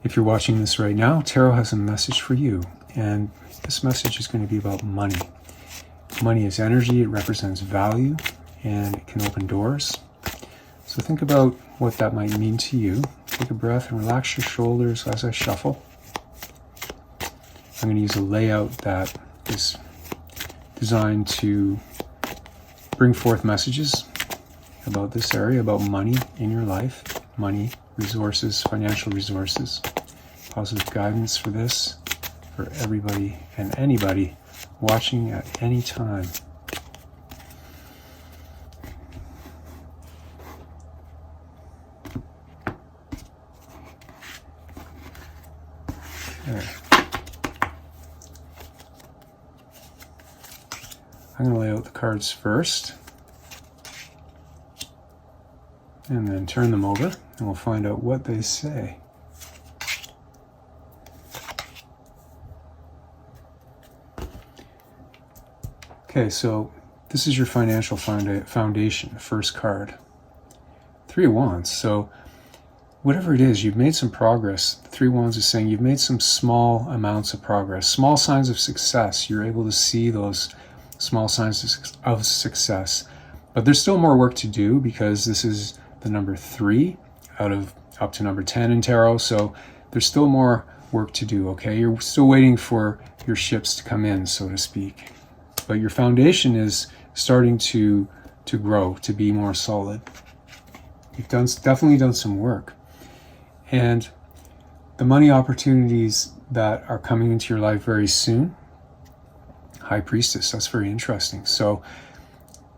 If you're watching this right now, Tarot has a message for you, and this message is going to be about money. Money is energy, it represents value, and it can open doors. So think about what that might mean to you. Take a breath and relax your shoulders as I shuffle. I'm going to use a layout that is designed to bring forth messages about this area, about money in your life, money, resources, financial resources, positive guidance for this, for everybody and anybody watching at any time. Okay. I'm going to lay out the cards first, and then turn them over, and we'll find out what they say. Okay, so this is your financial foundation, the first card. 3 of Wands. So whatever it is, you've made some progress. The 3 of Wands is saying you've made some small amounts of progress, small signs of success. You're able to see those small signs of success. But there's still more work to do, because this is the number 3 out of up to number 10 in tarot. So there's still more work to do, okay? You're still waiting for your ships to come in, so to speak. But your foundation is starting to grow, to be more solid. You've definitely done some work. And the money opportunities that are coming into your life very soon, High Priestess, that's very interesting. So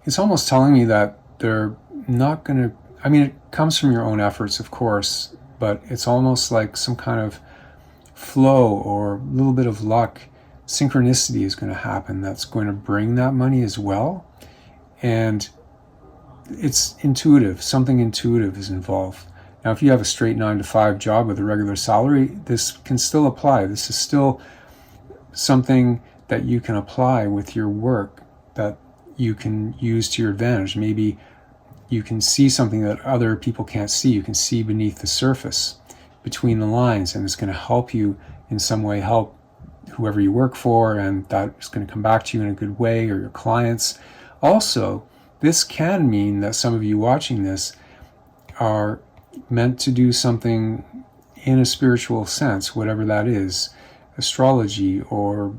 it's almost telling me that they're not going to, I mean, it comes from your own efforts, of course, but it's almost like some kind of flow or a little bit of luck, synchronicity is going to happen that's going to bring that money as well. And it's intuitive, something intuitive is involved. Now, if you have a straight 9-to-5 job with a regular salary, this can still apply. This is still something that you can apply with your work that you can use to your advantage. Maybe you can see something that other people can't see. You can see beneath the surface, between the lines, and it's going to help you in some way, help whoever you work for, and that is going to come back to you in a good way, or your clients. Also, this can mean that some of you watching this are meant to do something in a spiritual sense, whatever that is, astrology or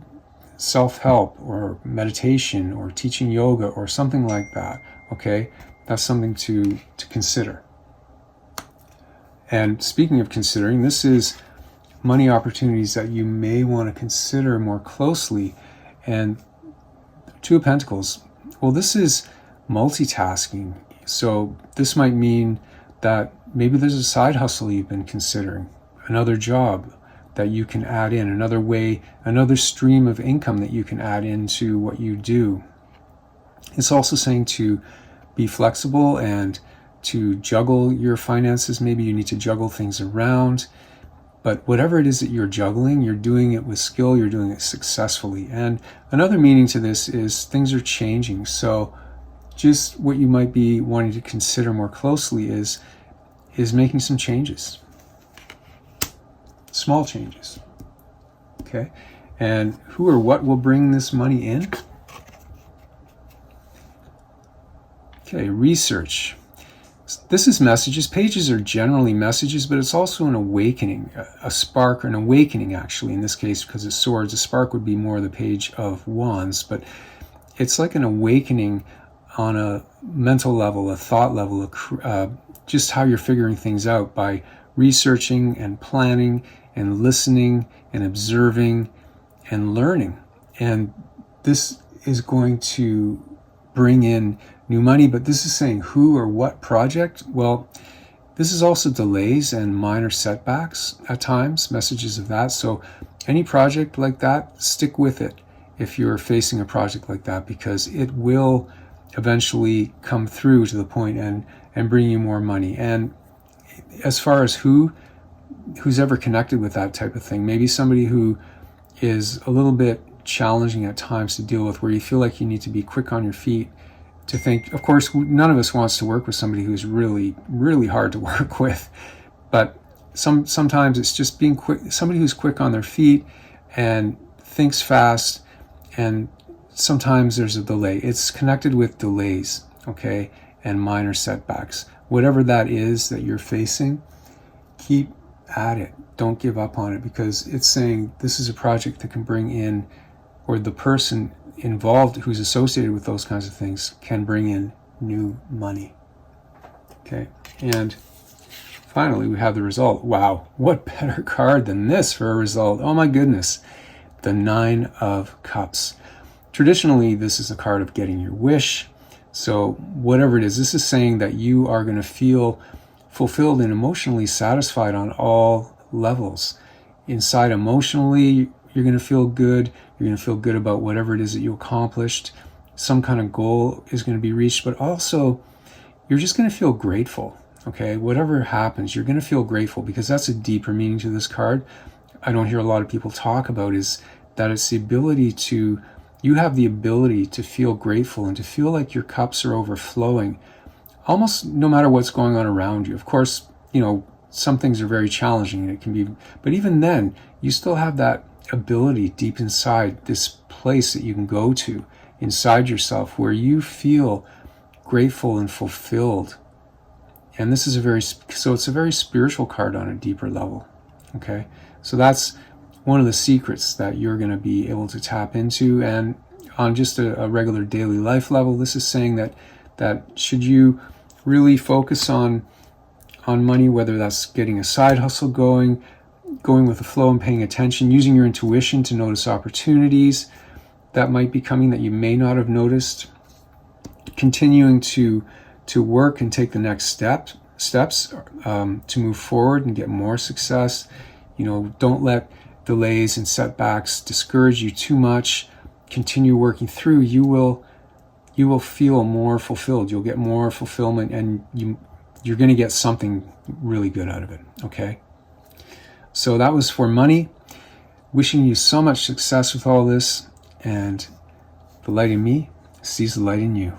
self-help or meditation or teaching yoga or something like that, okay? That's something to consider. And speaking of considering, this is money opportunities that you may want to consider more closely. And 2 of Pentacles, well, this is multitasking. So this might mean that maybe there's a side hustle you've been considering, another job that you can add in, another way, another stream of income that you can add into what you do. It's also saying to be flexible and to juggle your finances. Maybe you need to juggle things around. But whatever it is that you're juggling, you're doing it with skill, you're doing it successfully. And another meaning to this is things are changing. So just what you might be wanting to consider more closely is making some changes. Small changes. Okay? And who or what will bring this money in? Okay, research. This is messages. Pages are generally messages, but it's also an awakening, a spark, or an awakening actually, in this case, because it's swords. A spark would be more the Page of Wands, but it's like an awakening on a mental level, a thought level, just how you're figuring things out by researching and planning and listening and observing and learning. And this is going to bring in new money, but this is saying who or what project? Well, this is also delays and minor setbacks at times, messages of that. So any project like that, stick with it if you're facing a project like that, because it will eventually come through to the point and bring you more money. And as far as who's ever connected with that type of thing, maybe somebody who is a little bit challenging at times to deal with, where you feel like you need to be quick on your feet to think. Of course, none of us wants to work with somebody who's really, really hard to work with, but sometimes it's just being quick, somebody who's quick on their feet and thinks fast, and sometimes there's a delay. It's connected with delays, okay, and minor setbacks. Whatever that is that you're facing, keep at it. Don't give up on it, because it's saying this is a project that can bring in, or the person involved who's associated with those kinds of things can bring in new money. Okay, and finally we have the result. Wow, what better card than this for a result? Oh my goodness, the 9 of Cups. Traditionally, this is a card of getting your wish. So whatever it is, this is saying that you are going to feel fulfilled and emotionally satisfied on all levels. Inside, emotionally, you're going to feel good. You're going to feel good about whatever it is that you accomplished. Some kind of goal is going to be reached, but also you're just going to feel grateful. Okay, whatever happens, you're going to feel grateful, because that's a deeper meaning to this card. I don't hear a lot of people talk about is that it's the ability to, you have the ability to feel grateful and to feel like your cups are overflowing, almost no matter what's going on around you. Of course, you know, some things are very challenging and it can be, but even then, you still have that ability deep inside, this place that you can go to inside yourself where you feel grateful and fulfilled. And this is it's a very spiritual card on a deeper level. Okay, so that's one of the secrets that you're going to be able to tap into. And on just a regular daily life level, this is saying that should you really focus on money, whether that's getting a side hustle going with the flow and paying attention, using your intuition to notice opportunities that might be coming that you may not have noticed, continuing to work and take the next steps to move forward and get more success. You know, don't let delays and setbacks discourage you too much. Continue working through. You will feel more fulfilled. You'll get more fulfillment, and you're going to get something really good out of it. Okay, so that was for money. Wishing you so much success with all this, and the light in me sees the light in you.